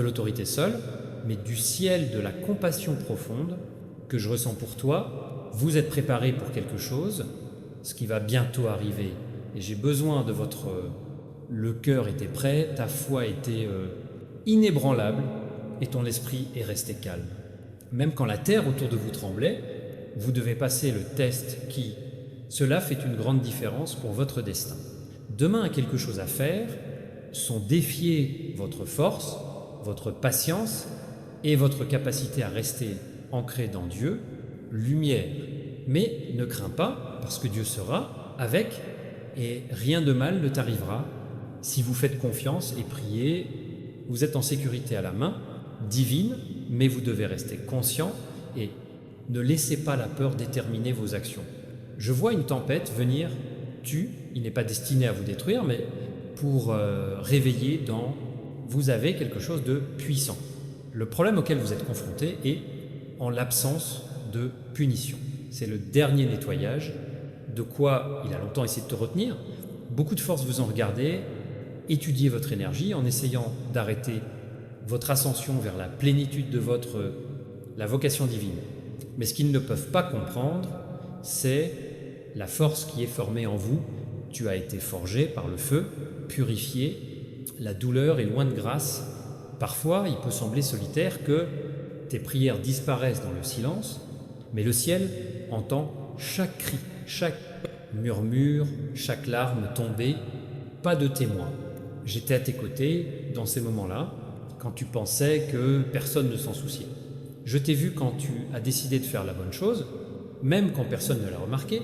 l'autorité seule, mais du ciel de la compassion profonde que je ressens pour toi. Vous êtes préparé pour quelque chose, ce qui va bientôt arriver. Et j'ai besoin de votre... Le cœur était prêt, ta foi était inébranlable, et ton esprit est resté calme. Même quand la terre autour de vous tremblait, vous devez passer le test qui... Cela fait une grande différence pour votre destin. Demain a quelque chose à faire, sont défier votre force, votre patience et votre capacité à rester ancré dans Dieu, lumière. Mais ne crains pas, parce que Dieu sera avec, et rien de mal ne t'arrivera. Si vous faites confiance et priez, vous êtes en sécurité à la main, divine, mais vous devez rester conscient et ne laissez pas la peur déterminer vos actions. Je vois une tempête venir, il n'est pas destiné à vous détruire, mais pour réveiller vous avez quelque chose de puissant. Le problème auquel vous êtes confronté est en l'absence de punition. C'est le dernier nettoyage, de quoi il a longtemps essayé de te retenir. Beaucoup de forces vous en regardez, étudiez votre énergie en essayant d'arrêter votre ascension vers la plénitude de la vocation divine. Mais ce qu'ils ne peuvent pas comprendre, c'est la force qui est formée en vous. Tu as été forgé par le feu, purifié, la douleur est loin de grâce. Parfois, il peut sembler solitaire que tes prières disparaissent dans le silence, mais le ciel entend chaque cri, chaque murmure, chaque larme tombée. Pas de témoin. J'étais à tes côtés dans ces moments-là, quand tu pensais que personne ne s'en souciait. Je t'ai vu quand tu as décidé de faire la bonne chose, même quand personne ne l'a remarqué.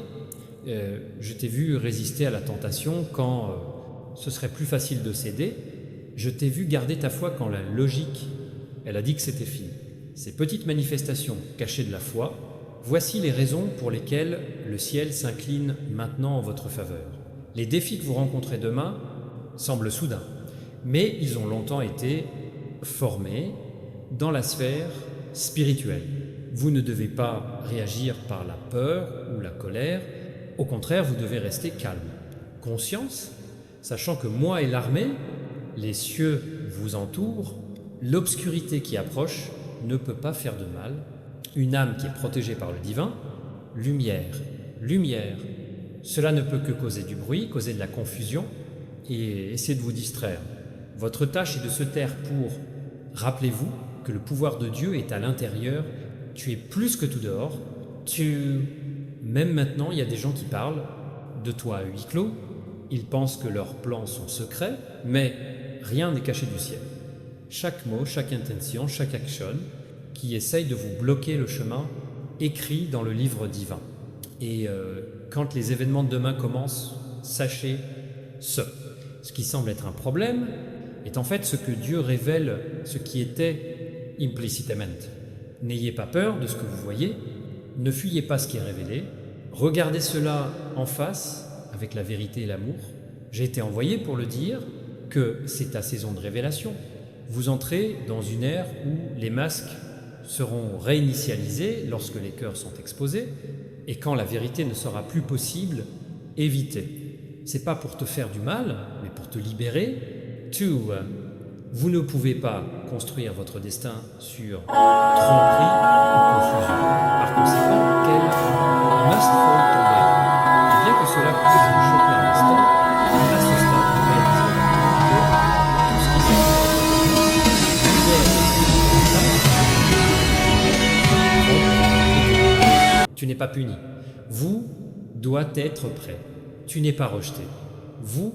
Je t'ai vu résister à la tentation quand ce serait plus facile de céder. Je t'ai vu garder ta foi quand la logique, elle a dit que c'était fini. Ces petites manifestations cachées de la foi, voici les raisons pour lesquelles le ciel s'incline maintenant en votre faveur. Les défis que vous rencontrez demain semblent soudains, mais ils ont longtemps été formés dans la sphère spirituelle. Vous ne devez pas réagir par la peur ou la colère, au contraire, vous devez rester calme. Conscience, sachant que moi et l'armée, les cieux vous entourent, l'obscurité qui approche ne peut pas faire de mal. Une âme qui est protégée par le divin, lumière, lumière. Cela ne peut que causer du bruit, causer de la confusion et essayer de vous distraire. Votre tâche est de se taire pour, rappelez-vous que le pouvoir de Dieu est à l'intérieur, tu es plus que tout dehors, Même maintenant, il y a des gens qui parlent de toi à huis clos, ils pensent que leurs plans sont secrets, mais rien n'est caché du ciel. Chaque mot, chaque intention, chaque action qui essaye de vous bloquer le chemin, écrit dans le livre divin. Et quand les événements de demain commencent, sachez ce qui semble être un problème est en fait ce que Dieu révèle, ce qui était implicitament. N'ayez pas peur de ce que vous voyez, ne fuyez pas ce qui est révélé, regardez cela en face avec la vérité et l'amour. J'ai été envoyé pour le dire que c'est ta saison de révélation. Vous entrez dans une ère où les masques seront réinitialisés lorsque les cœurs sont exposés et quand la vérité ne sera plus possible, évitez. C'est pas pour te faire du mal, mais pour te libérer. Vous ne pouvez pas construire votre destin sur tromperie ou confusion. Par conséquent, quel must fall tomber. Bien que cela puisse vous choquer un instant, à ce stade, vous réalisez que tout ce qui s'est fait, tu n'es pas puni. Vous doit être prêt. Tu n'es pas rejeté. Vous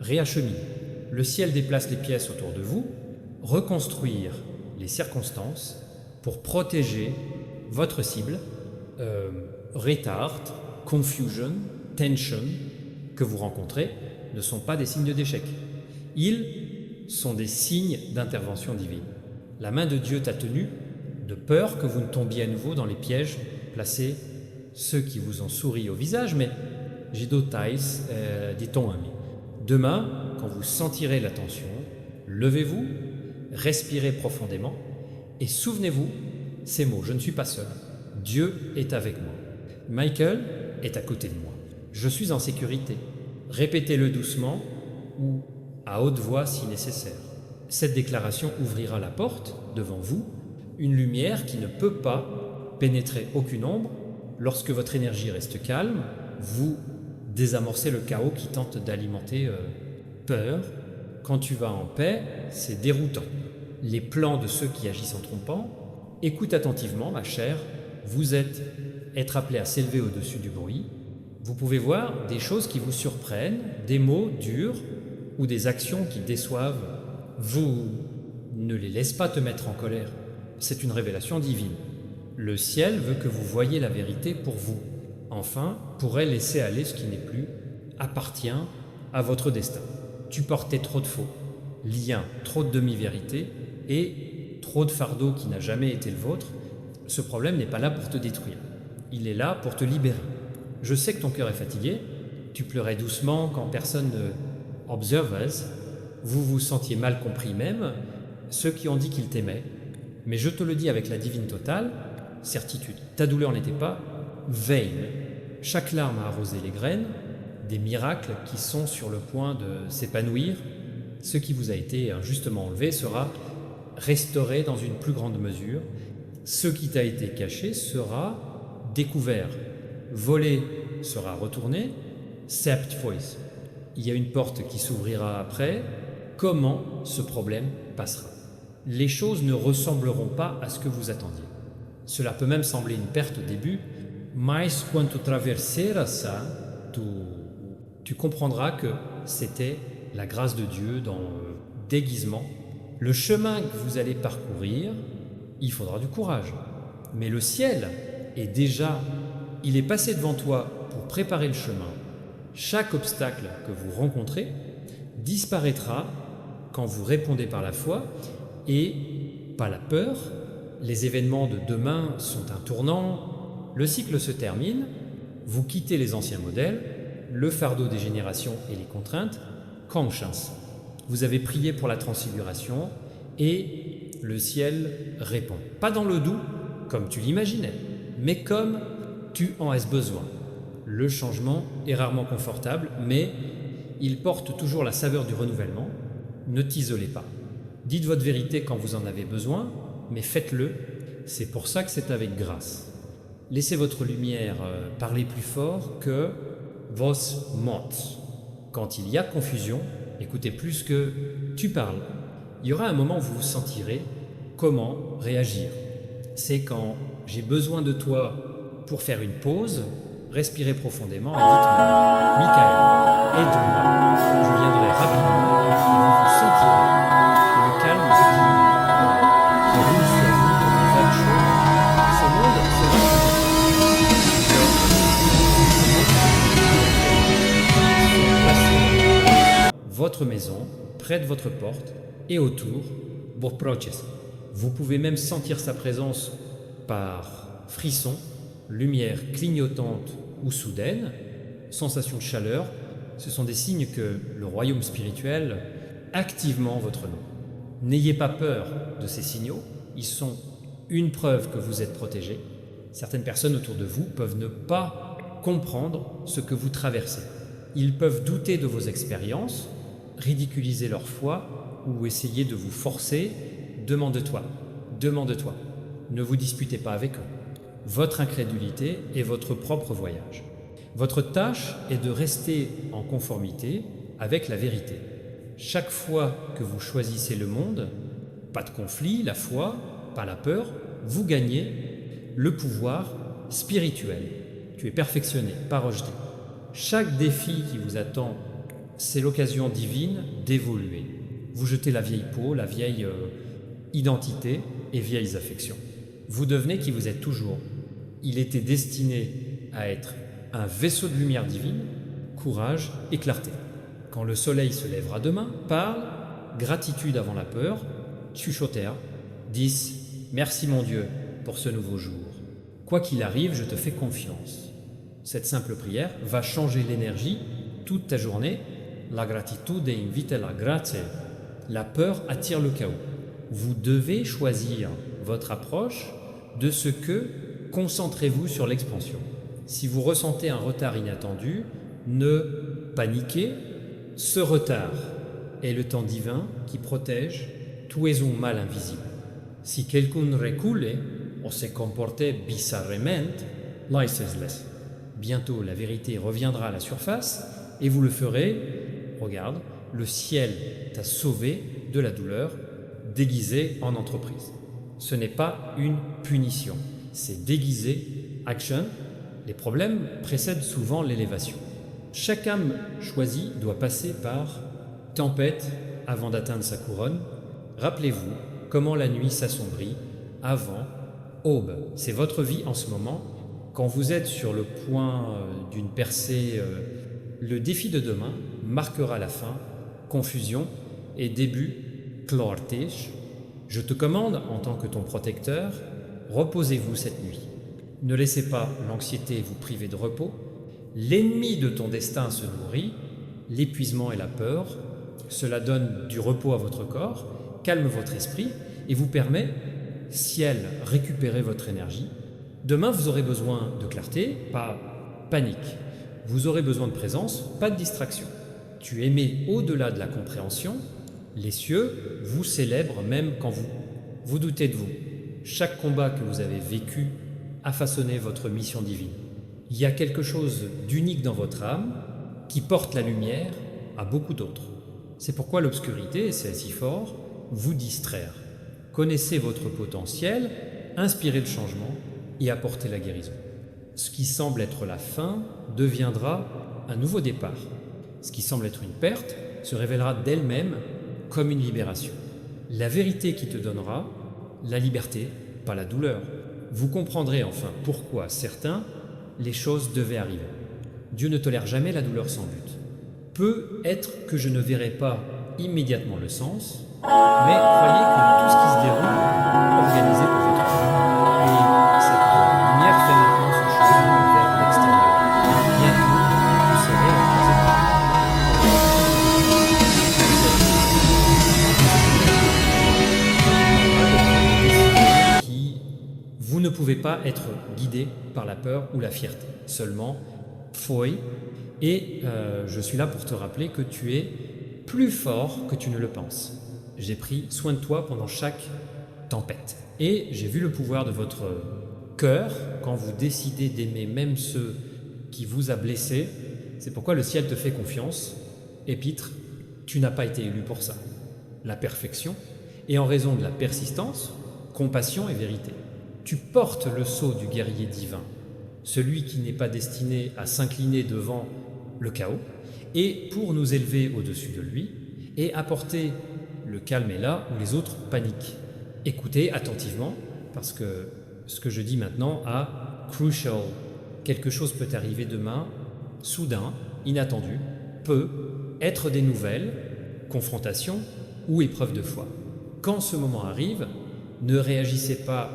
réacheminez. Le ciel déplace les pièces autour de vous, reconstruire les circonstances pour protéger votre cible, retard, confusion, tension que vous rencontrez ne sont pas des signes d'échec. Ils sont des signes d'intervention divine. La main de Dieu t'a tenu de peur que vous ne tombiez à nouveau dans les pièges placés, ceux qui vous ont souri au visage, mais j'ai d'autres tailles, dit-on ami. Demain, quand vous sentirez la tension, levez-vous, respirez profondément et souvenez-vous ces mots, je ne suis pas seul, Dieu est avec moi. Michael est à côté de moi. Je suis en sécurité. Répétez-le doucement ou à haute voix si nécessaire. Cette déclaration ouvrira la porte, devant vous, une lumière qui ne peut pas pénétrer aucune ombre. Lorsque votre énergie reste calme, vous désamorcez le chaos qui tente d'alimenter peur. Quand tu vas en paix, c'est déroutant. Les plans de ceux qui agissent en trompant, écoute attentivement, ma chère, vous êtes être appelé à s'élever au-dessus du bruit. Vous pouvez voir des choses qui vous surprennent, des mots durs ou des actions qui déçoivent. Vous ne les laisse pas te mettre en colère. C'est une révélation divine. Le ciel veut que vous voyiez la vérité pour vous. Enfin, pourrait laisser aller ce qui n'est plus, appartient à votre destin. Tu portais trop de faux, liens, trop de demi-vérités et trop de fardeaux qui n'a jamais été le vôtre. Ce problème n'est pas là pour te détruire. Il est là pour te libérer. Je sais que ton cœur est fatigué. Tu pleurais doucement quand personne ne observait. Vous vous sentiez mal compris même, ceux qui ont dit qu'ils t'aimaient. Mais je te le dis avec la divine totale, certitude, ta douleur n'était pas vaine. Chaque larme a arrosé les graines, des miracles qui sont sur le point de s'épanouir. Ce qui vous a été injustement enlevé sera restauré dans une plus grande mesure. Ce qui t'a été caché sera découvert. Volé sera retourné. Sept voice. Il y a une porte qui s'ouvrira après. Comment ce problème passera? Les choses ne ressembleront pas à ce que vous attendiez. Cela peut même sembler une perte au début, mais quand tu traverseras ça, tu comprendras que c'était la grâce de Dieu dans le déguisement. Le chemin que vous allez parcourir, il faudra du courage. Mais le ciel est déjà, il est passé devant toi pour préparer le chemin. Chaque obstacle que vous rencontrez disparaîtra quand vous répondez par la foi et pas la peur. Les événements de demain sont un tournant, le cycle se termine, vous quittez les anciens modèles, le fardeau des générations et les contraintes, conscience. Vous avez prié pour la transfiguration et le ciel répond. Pas dans le doux, comme tu l'imaginais, mais comme tu en as besoin. Le changement est rarement confortable, mais il porte toujours la saveur du renouvellement. Ne t'isolez pas. Dites votre vérité quand vous en avez besoin, mais faites-le. C'est pour ça que c'est avec grâce. Laissez votre lumière parler plus fort que vos mots. Quand il y a confusion, écoutez plus que tu parles. Il y aura un moment où vous vous sentirez comment réagir. C'est quand j'ai besoin de toi pour faire une pause, respirez profondément et dites-moi, Michael, aide-moi, je viendrai rapidement et vous vous sentirez le calme qui roule sur vous comme une vague chaude. Ce monde sera votre maison, près de votre porte et autour, vos proches. Vous pouvez même sentir sa présence par frisson, lumière clignotante ou soudaine, sensation de chaleur. Ce sont des signes que le royaume spirituel activement votre nom. N'ayez pas peur de ces signaux, ils sont une preuve que vous êtes protégé. Certaines personnes autour de vous peuvent ne pas comprendre ce que vous traversez. Ils peuvent douter de vos expériences, ridiculiser leur foi ou essayer de vous forcer. Demande-toi, demande-toi. Ne vous disputez pas avec eux. Votre incrédulité est votre propre voyage. Votre tâche est de rester en conformité avec la vérité. Chaque fois que vous choisissez le monde, pas de conflit, la foi, pas la peur, vous gagnez le pouvoir spirituel. Tu es perfectionné, pas rejeté. Chaque défi qui vous attend, c'est l'occasion divine d'évoluer. Vous jetez la vieille peau, la vieille identité et vieilles affections. Vous devenez qui vous êtes toujours. Il était destiné à être un vaisseau de lumière divine, courage et clarté. Quand le soleil se lèvera demain, parle, gratitude avant la peur, chuchotère, 10, merci mon Dieu pour ce nouveau jour. Quoi qu'il arrive, je te fais confiance. Cette simple prière va changer l'énergie toute ta journée. La gratitude invite la grazia. La peur attire le chaos. Vous devez choisir votre approche de ce que concentrez-vous sur l'expansion. Si vous ressentez un retard inattendu, ne paniquez. Ce retard est le temps divin qui protège tu es un mal invisible. Si quelqu'un recule o se comporte bizarrement, laissez-les. Bientôt la vérité reviendra à la surface et vous le ferez. Regarde, le ciel t'a sauvé de la douleur déguisée en entreprise. Ce n'est pas une punition, c'est déguisé, action. Les problèmes précèdent souvent l'élévation. Chaque âme choisie doit passer par tempête avant d'atteindre sa couronne. Rappelez-vous comment la nuit s'assombrit avant aube. C'est votre vie en ce moment. Quand vous êtes sur le point d'une percée, le défi de demain marquera la fin, confusion et début klortisch. Je te commande, en tant que ton protecteur, reposez-vous cette nuit. Ne laissez pas l'anxiété vous priver de repos. L'ennemi de ton destin se nourrit, l'épuisement et la peur. Cela donne du repos à votre corps, calme votre esprit et vous permet, ciel, récupérer votre énergie. Demain, vous aurez besoin de clarté, pas panique. Vous aurez besoin de présence, pas de distraction. Tu émets au-delà de la compréhension. Les cieux vous célèbrent même quand vous doutez de vous. Chaque combat que vous avez vécu a façonné votre mission divine. Il y a quelque chose d'unique dans votre âme qui porte la lumière à beaucoup d'autres. C'est pourquoi l'obscurité, et c'est si fort, vous distraire. Connaissez votre potentiel, inspirez le changement et apportez la guérison. Ce qui semble être la fin deviendra un nouveau départ. Ce qui semble être une perte se révélera d'elle-même comme une libération. La vérité qui te donnera la liberté, pas la douleur. Vous comprendrez enfin pourquoi certains, les choses devaient arriver. Dieu ne tolère jamais la douleur sans but. Peut être que je ne verrai pas immédiatement le sens, mais croyez que tout ce qui se déroule est organisé pour votre bien. Et cette lumière fait maintenant son chemin vers l'extérieur. Bientôt, vous serez en présence. Vous ne pouvez pas être guidé par la peur ou la fierté, seulement foi. Et je suis là pour te rappeler que tu es plus fort que tu ne le penses. J'ai pris soin de toi pendant chaque tempête. Et j'ai vu le pouvoir de votre cœur quand vous décidez d'aimer même ceux qui vous a blessé. C'est pourquoi le ciel te fait confiance. Épître, tu n'as pas été élu pour ça. La perfection, et en raison de la persistance, compassion et vérité. Tu portes le sceau du guerrier divin, celui qui n'est pas destiné à s'incliner devant le chaos, et pour nous élever au-dessus de lui, et apporter le calme est là où les autres paniquent. Écoutez attentivement, parce que ce que je dis maintenant a crucial. Quelque chose peut arriver demain, soudain, inattendu, peut être des nouvelles, confrontation ou épreuve de foi. Quand ce moment arrive, ne réagissez pas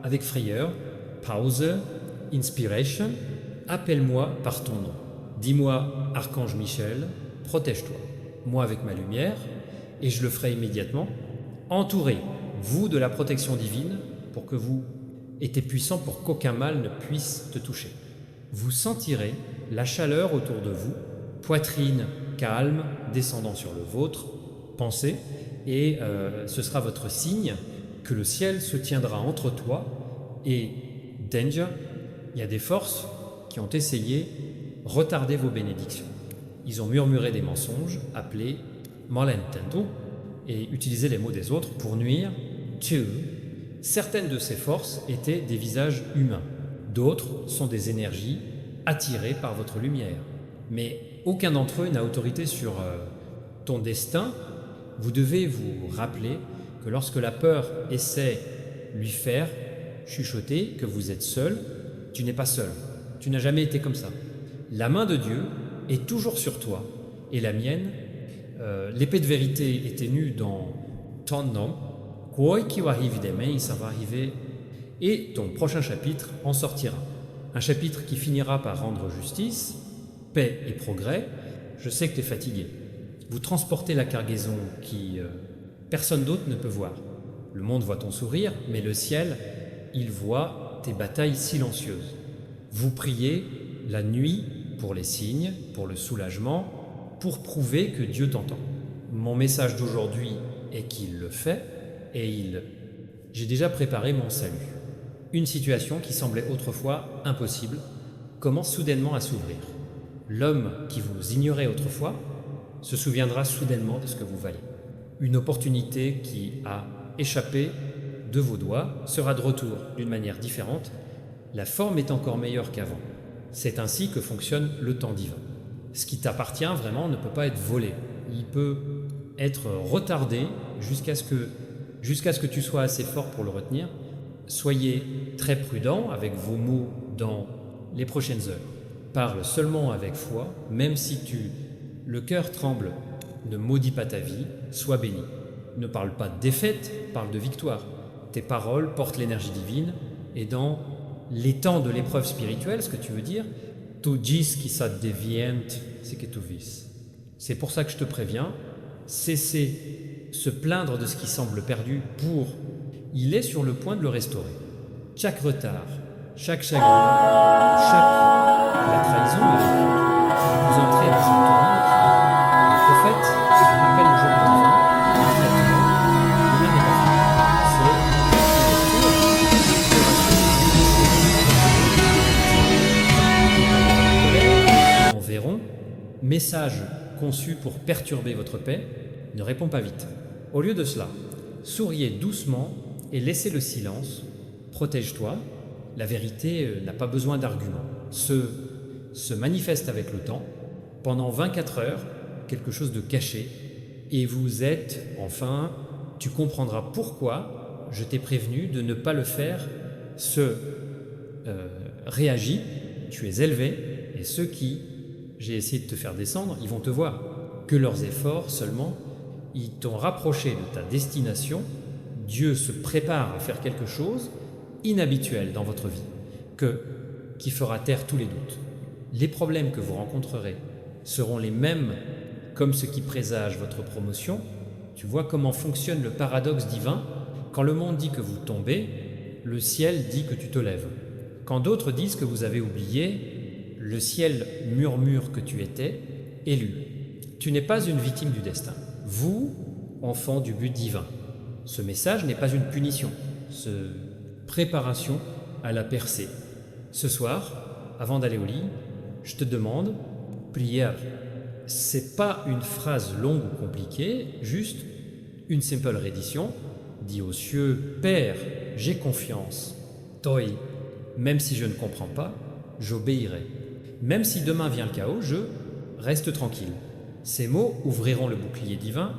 avec frayeur, pause, inspiration, appelle-moi par ton nom. Dis-moi, Archange Michel, protège-toi, moi avec ma lumière, et je le ferai immédiatement. Entourez-vous de la protection divine pour que vous étiez puissant pour qu'aucun mal ne puisse te toucher. Vous sentirez la chaleur autour de vous, poitrine calme descendant sur le vôtre, pensez, et ce sera votre signe que le ciel se tiendra entre toi et danger. Il y a des forces qui ont essayé retarder vos bénédictions. Ils ont murmuré des mensonges, appelés malentendo, et utilisé les mots des autres pour nuire. Certaines de ces forces étaient des visages humains, d'autres sont des énergies attirées par votre lumière. Mais aucun d'entre eux n'a autorité sur ton destin. Vous devez vous rappeler que lorsque la peur essaie lui faire chuchoter que vous êtes seul, tu n'es pas seul. Tu n'as jamais été comme ça. La main de Dieu est toujours sur toi et la mienne. L'épée de vérité est tenue dans ton nom. Ça va arriver. Et ton prochain chapitre en sortira. Un chapitre qui finira par rendre justice, paix et progrès. Je sais que tu es fatigué. Vous transportez la cargaison qui personne d'autre ne peut voir. Le monde voit ton sourire, mais le ciel, il voit tes batailles silencieuses. Vous priez la nuit pour les signes, pour le soulagement, pour prouver que Dieu t'entend. Mon message d'aujourd'hui est qu'il le fait. J'ai déjà préparé mon salut. Une situation qui semblait autrefois impossible commence soudainement à s'ouvrir. L'homme qui vous ignorait autrefois se souviendra soudainement de ce que vous valez. Une opportunité qui a échappé de vos doigts sera de retour d'une manière différente. La forme est encore meilleure qu'avant. C'est ainsi que fonctionne le temps divin. Ce qui t'appartient vraiment ne peut pas être volé. Il peut être retardé jusqu'à ce que tu sois assez fort pour le retenir. Soyez très prudent avec vos mots dans les prochaines heures. Parle seulement avec foi, même si le cœur tremble. Ne maudis pas ta vie, sois béni. Ne parle pas de défaite, parle de victoire. Tes paroles portent l'énergie divine et dans les temps de l'épreuve spirituelle, ce que tu veux dire, tu dis quizá deviente, c'est que tu vis. C'est pour ça que je te préviens, cessez se plaindre de ce qui semble perdu il est sur le point de le restaurer. Chaque retard, chaque chagrin, la trahison, vous entrez dans un tournant qui, le prophète, appelle le jour divin, immédiatement, le mal n'est pas fini. C'est enverront, message conçu pour perturber votre paix, ne répond pas vite. Au lieu de cela, souriez doucement et laissez le silence. Protège-toi. La vérité n'a pas besoin d'arguments. Se manifeste avec le temps. Pendant 24 heures, quelque chose de caché. Et vous êtes, enfin, tu comprendras pourquoi je t'ai prévenu de ne pas le faire. Réagis, tu es élevé, et ceux qui, j'ai essayé de te faire descendre, ils vont te voir. Que leurs efforts seulement, ils t'ont rapproché de ta destination. Dieu se prépare à faire quelque chose inhabituel dans votre vie, qui fera taire tous les doutes. Les problèmes que vous rencontrerez seront les mêmes comme ce qui présage votre promotion. Tu vois comment fonctionne le paradoxe divin. Quand le monde dit que vous tombez, le ciel dit que tu te lèves. Quand d'autres disent que vous avez oublié, le ciel murmure que tu étais élu. Tu n'es pas une victime du destin. Vous, enfant du but divin. Ce message n'est pas une punition, préparation à la percée. Ce soir, avant d'aller au lit, je te demande, prière. C'est pas une phrase longue ou compliquée, juste une simple reddition. Dis aux cieux, Père, j'ai confiance. Toi, même si je ne comprends pas, j'obéirai. Même si demain vient le chaos, je reste tranquille. Ces mots ouvriront le bouclier divin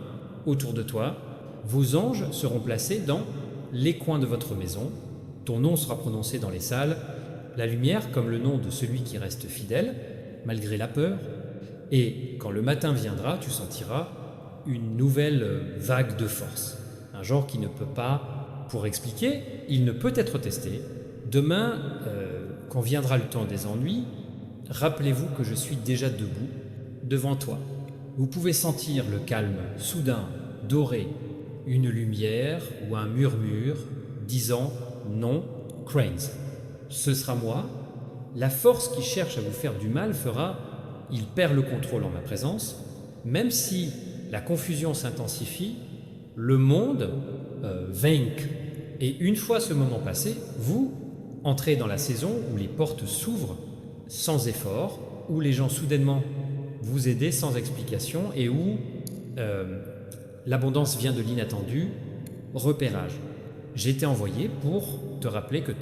autour de toi. Vos anges seront placés dans les coins de votre maison. Ton nom sera prononcé dans les salles. La lumière, comme le nom de celui qui reste fidèle, malgré la peur. Et quand le matin viendra, tu sentiras une nouvelle vague de force. Un genre qui ne peut pas, pour expliquer, il ne peut être testé. Demain, quand viendra le temps des ennuis, rappelez-vous que je suis déjà debout, devant toi. Vous pouvez sentir le calme soudain, doré, une lumière ou un murmure disant « Non, Cranes, ce sera moi ». La force qui cherche à vous faire du mal fera « Il perd le contrôle en ma présence ». Même si la confusion s'intensifie, le monde vainque. Et une fois ce moment passé, vous entrez dans la saison où les portes s'ouvrent sans effort, où les gens soudainement vous aident sans explication et où l'abondance vient de l'inattendu. Repérage. J'ai été envoyé pour te rappeler que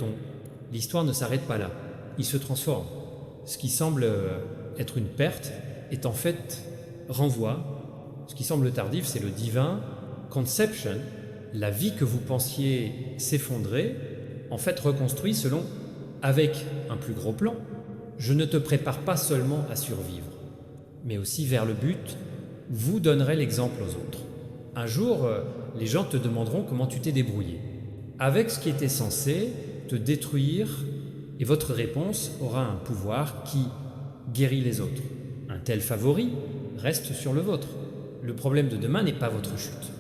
l'histoire ne s'arrête pas là. Il se transforme. Ce qui semble être une perte est en fait renvoi. Ce qui semble tardif, c'est le divin conception. La vie que vous pensiez s'effondrer, en fait reconstruit avec un plus gros plan. Je ne te prépare pas seulement à survivre, mais aussi vers le but. Vous donnerez l'exemple aux autres. Un jour, les gens te demanderont comment tu t'es débrouillé, avec ce qui était censé te détruire, et votre réponse aura un pouvoir qui guérit les autres. Un tel favori reste sur le vôtre. Le problème de demain n'est pas votre chute.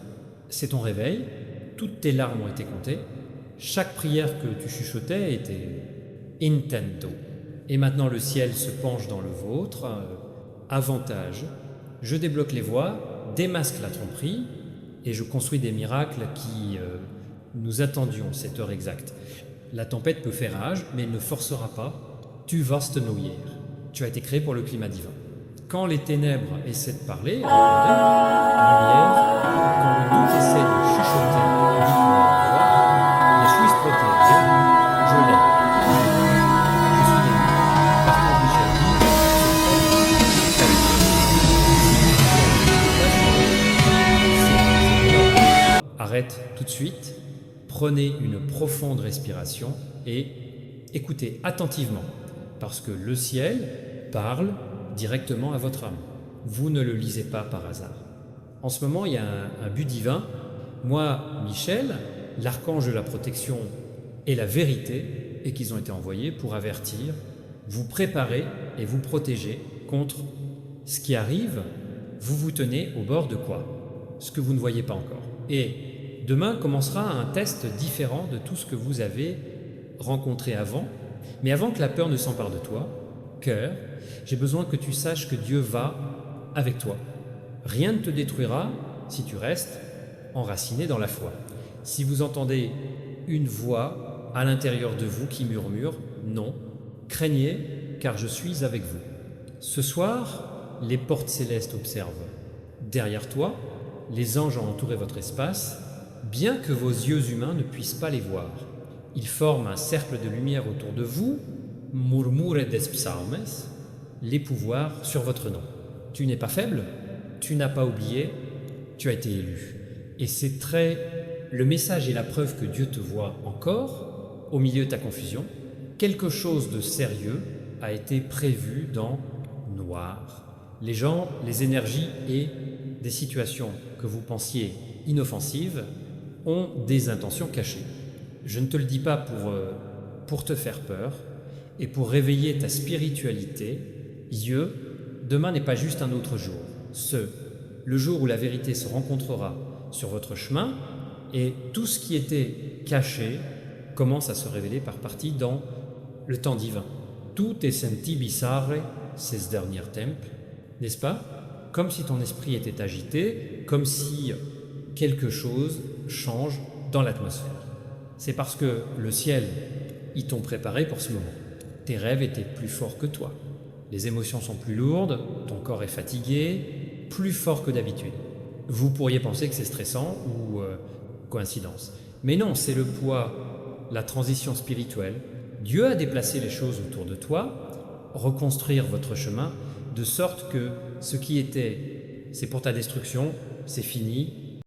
C'est ton réveil, toutes tes larmes ont été comptées, chaque prière que tu chuchotais était intento. Et maintenant le ciel se penche dans le vôtre, avantage. Je débloque les voies, démasque la tromperie, et je construis des miracles qui nous attendions cette heure exacte. La tempête peut faire rage, mais elle ne forcera pas. Tu vas te noyer. Tu as été créé pour le climat divin. Quand les ténèbres essaient de parler, répondez, lumière. Quand le doute essaie de chuchoter, dites-moi la voix. Les suis protégés, je l'aime. Je suis aimé. Parce que Michel dit, arrête tout de suite, prenez une profonde respiration et écoutez attentivement, parce que le ciel parle directement à votre âme. Vous ne le lisez pas par hasard. En ce moment, il y a un but divin. Moi, Michel, l'archange de la protection et la vérité, et qu'ils ont été envoyés pour avertir, vous préparer et vous protéger contre ce qui arrive. Vous vous tenez au bord de quoi? Ce que vous ne voyez pas encore. Et demain commencera un test différent de tout ce que vous avez rencontré avant. Mais avant que la peur ne s'empare de toi, cœur, j'ai besoin que tu saches que Dieu va avec toi. Rien ne te détruira si tu restes enraciné dans la foi. Si vous entendez une voix à l'intérieur de vous qui murmure « Non, craignez, car je suis avec vous ». Ce soir, les portes célestes observent. Derrière toi, les anges ont entouré votre espace, bien que vos yeux humains ne puissent pas les voir. Ils forment un cercle de lumière autour de vous, murmure des psalmes, les pouvoirs sur votre nom. Tu n'es pas faible, tu n'as pas oublié, tu as été élu. Et c'est le message et la preuve que Dieu te voit encore, au milieu de ta confusion. Quelque chose de sérieux a été prévu dans noir. Les gens, les énergies et des situations que vous pensiez inoffensives ont des intentions cachées. Je ne te le dis pas pour te faire peur et pour réveiller ta spiritualité. Demain n'est pas juste un autre jour. Le jour où la vérité se rencontrera sur votre chemin et tout ce qui était caché commence à se révéler par partie dans le temps divin. Tout est senti bizarre ces derniers temps, n'est-ce pas? Comme si ton esprit était agité, comme si quelque chose change dans l'atmosphère. C'est parce que le ciel, ils t'ont préparé pour ce moment. Tes rêves étaient plus forts que toi. Les émotions sont plus lourdes, ton corps est fatigué, plus fort que d'habitude. Vous pourriez penser que c'est stressant ou coïncidence. Mais non, c'est le poids, la transition spirituelle. Dieu a déplacé les choses autour de toi, reconstruire votre chemin, de sorte que ce qui était, c'est pour ta destruction, c'est fini,